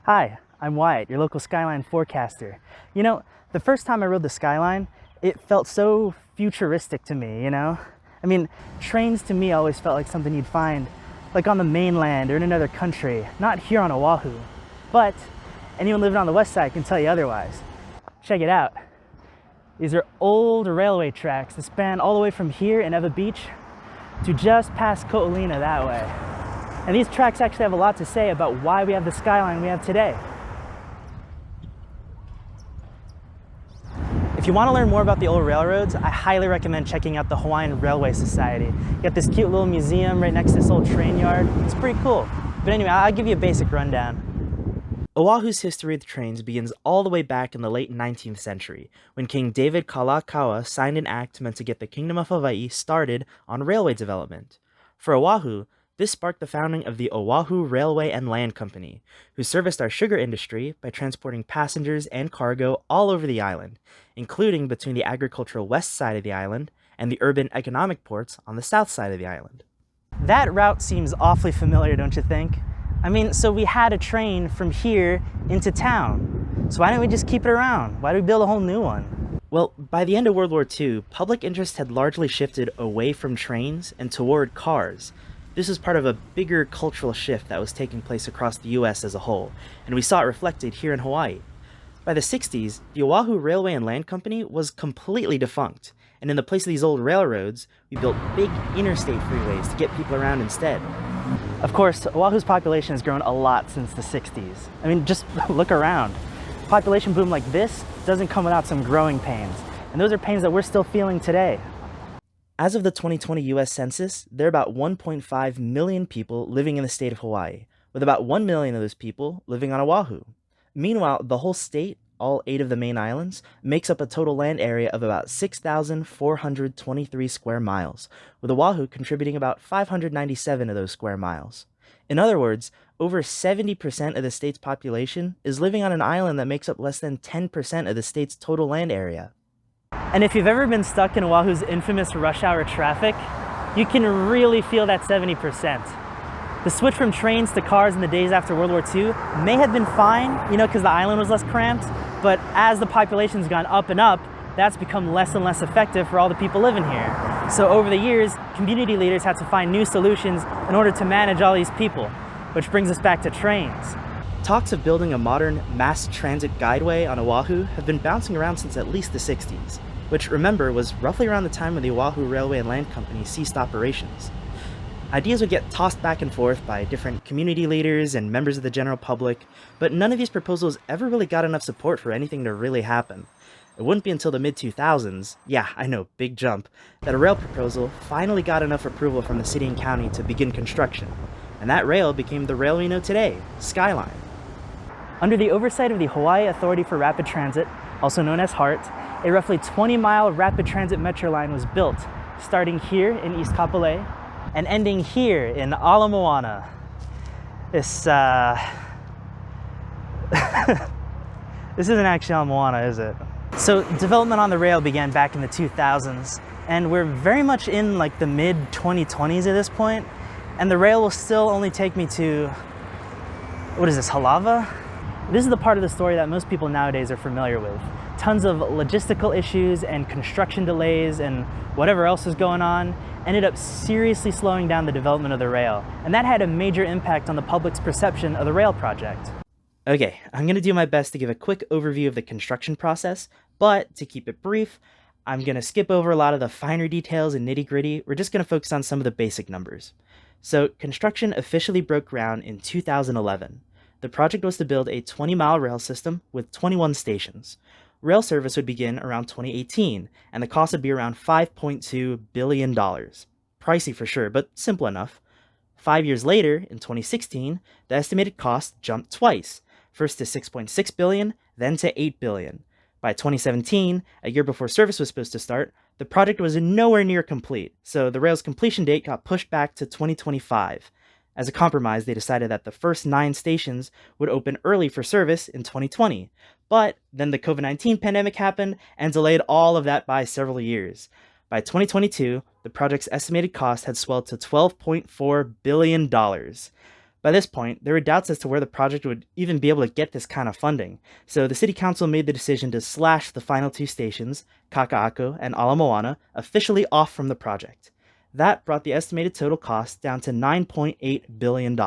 Hi, I'm Wyatt, your local Skyline forecaster. You know, the first time I rode the Skyline, it felt so futuristic to me, I mean, trains to me always felt like something you'd find like on the mainland or in another country, not here on Oahu. But anyone living on the west side can tell you otherwise. Check it out. These are old railway tracks that span all the way from here in Ewa Beach to just past Ko'olina that way. And these tracks actually have a lot to say about why we have the skyline we have today. If you want to learn more about the old railroads, I highly recommend checking out the Hawaiian Railway Society. You got this cute little museum right next to this old train yard. It's pretty cool. But anyway, I'll give you a basic rundown. Oahu's history with trains begins all the way back in the late 19th century, when King David Kalakaua signed an act meant to get the Kingdom of Hawaii started on railway development. For Oahu, this sparked the founding of the Oahu Railway and Land Company, who serviced our sugar industry by transporting passengers and cargo all over the island, including between the agricultural west side of the island and the urban economic ports on the south side of the island. That route seems awfully familiar, don't you think? I mean, so we had a train from here into town. So why don't we just keep it around? Why do we build a whole new one? Well, by the end of World War II, public interest had largely shifted away from trains and toward cars. This was part of a bigger cultural shift that was taking place across the US as a whole, and we saw it reflected here in Hawaii. By the 60s, the Oahu Railway and Land Company was completely defunct, and in the place of these old railroads, we built big interstate freeways to get people around instead. Of course, Oahu's population has grown a lot since the 60s. I mean, just look around. A population boom like this doesn't come without some growing pains, and those are pains that we're still feeling today. As of the 2020 US Census, there are about 1.5 million people living in the state of Hawaii, with about 1 million of those people living on Oahu. Meanwhile, the whole state, all 8 of the main islands, makes up a total land area of about 6,423 square miles, with Oahu contributing about 597 of those square miles. In other words, over 70% of the state's population is living on an island that makes up less than 10% of the state's total land area. And if you've ever been stuck in Oahu's infamous rush hour traffic, you can really feel that 70%. The switch from trains to cars in the days after World War II may have been fine, because the island was less cramped, but as the population's gone up and up, that's become less and less effective for all the people living here. So over the years, community leaders had to find new solutions in order to manage all these people, which brings us back to trains. Talks of building a modern mass transit guideway on Oahu have been bouncing around since at least the 60s, which, remember, was roughly around the time when the Oahu Railway and Land Company ceased operations. Ideas would get tossed back and forth by different community leaders and members of the general public, but none of these proposals ever really got enough support for anything to really happen. It wouldn't be until the mid-2000s, yeah, I know, big jump, that a rail proposal finally got enough approval from the city and county to begin construction, and that rail became the rail we know today, Skyline. Under the oversight of the Hawaii Authority for Rapid Transit, also known as HART, a roughly 20-mile rapid transit metro line was built, starting here in East Kapolei and ending here in Ala Moana. This isn't actually Ala Moana, is it? So development on the rail began back in the 2000s, and we're very much in like the mid-2020s at this point, and the rail will still only take me to, what is this, Halava? This is the part of the story that most people nowadays are familiar with. Tons of logistical issues and construction delays and whatever else was going on ended up seriously slowing down the development of the rail, and that had a major impact on the public's perception of the rail project. Okay, I'm going to do my best to give a quick overview of the construction process, but to keep it brief, I'm going to skip over a lot of the finer details and nitty-gritty. We're just going to focus on some of the basic numbers. So, construction officially broke ground in 2011. The project was to build a 20-mile rail system with 21 stations. Rail service would begin around 2018, and the cost would be around $5.2 billion. Pricey for sure, but simple enough. 5 years later, in 2016, the estimated cost jumped twice, first to $6.6 billion, then to $8 billion. By 2017, a year before service was supposed to start, the project was nowhere near complete, so the rail's completion date got pushed back to 2025. As a compromise, they decided that the first 9 stations would open early for service in 2020. But then the COVID-19 pandemic happened and delayed all of that by several years. By 2022, the project's estimated cost had swelled to $12.4 billion. By this point, there were doubts as to where the project would even be able to get this kind of funding, so the city council made the decision to slash the final two stations, Kaka'ako and Ala Moana, officially off from the project. That brought the estimated total cost down to $9.8 billion.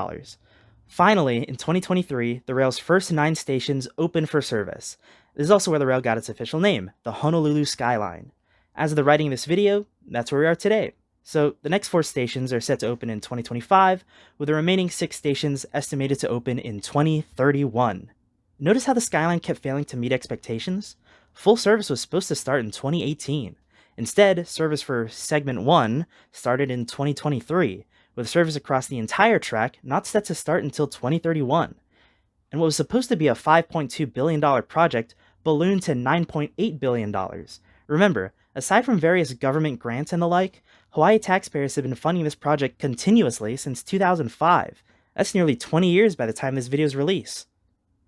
Finally, in 2023, the rail's first 9 stations opened for service. This is also where the rail got its official name, the Honolulu Skyline. As of the writing of this video, that's where we are today. So the next 4 stations are set to open in 2025, with the remaining 6 stations estimated to open in 2031. Notice how the Skyline kept failing to meet expectations? Full service was supposed to start in 2018. Instead, service for Segment 1 started in 2023, with service across the entire track not set to start until 2031. And what was supposed to be a $5.2 billion project ballooned to $9.8 billion. Remember, aside from various government grants and the like, Hawaii taxpayers have been funding this project continuously since 2005. That's nearly 20 years by the time this video's release.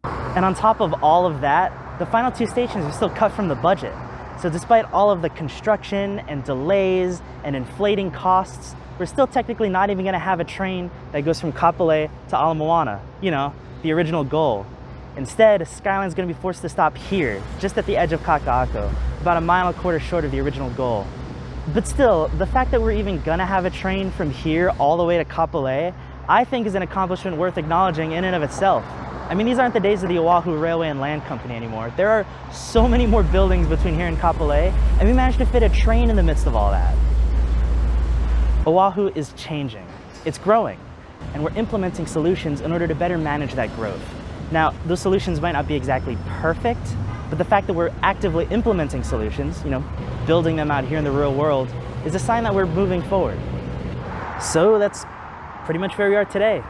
And on top of all of that, the final 2 stations are still cut from the budget. So despite all of the construction and delays and inflating costs, we're still technically not even going to have a train that goes from Kapolei to Ala Moana, the original goal. Instead, Skyline's going to be forced to stop here, just at the edge of Kaka'ako, about 1.25 miles short of the original goal. But still, the fact that we're even going to have a train from here all the way to Kapolei, I think is an accomplishment worth acknowledging in and of itself. I mean, these aren't the days of the Oahu Railway and Land Company anymore. There are so many more buildings between here and Kapolei, and we managed to fit a train in the midst of all that. Oahu is changing. It's growing, and we're implementing solutions in order to better manage that growth. Now, those solutions might not be exactly perfect, but the fact that we're actively implementing solutions, building them out here in the real world, is a sign that we're moving forward. So that's pretty much where we are today.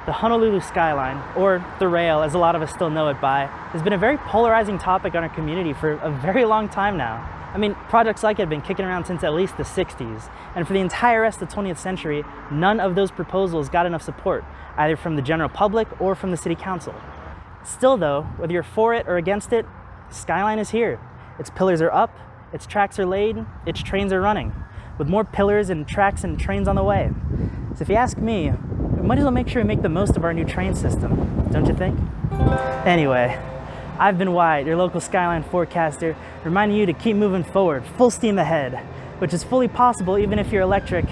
The Honolulu Skyline, or the rail as a lot of us still know it by, has been a very polarizing topic on our community for a very long time now. I mean, projects like it have been kicking around since at least the 60s, and for the entire rest of the 20th century, none of those proposals got enough support, either from the general public or from the city council. Still though, whether you're for it or against it, Skyline is here. Its pillars are up, its tracks are laid, its trains are running, with more pillars and tracks and trains on the way. So if you ask me, we might as well make sure we make the most of our new train system, don't you think? Anyway, I've been Wyatt, your local Skyline forecaster, reminding you to keep moving forward, full steam ahead, which is fully possible even if you're electric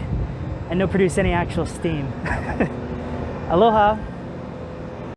and don't produce any actual steam. Aloha!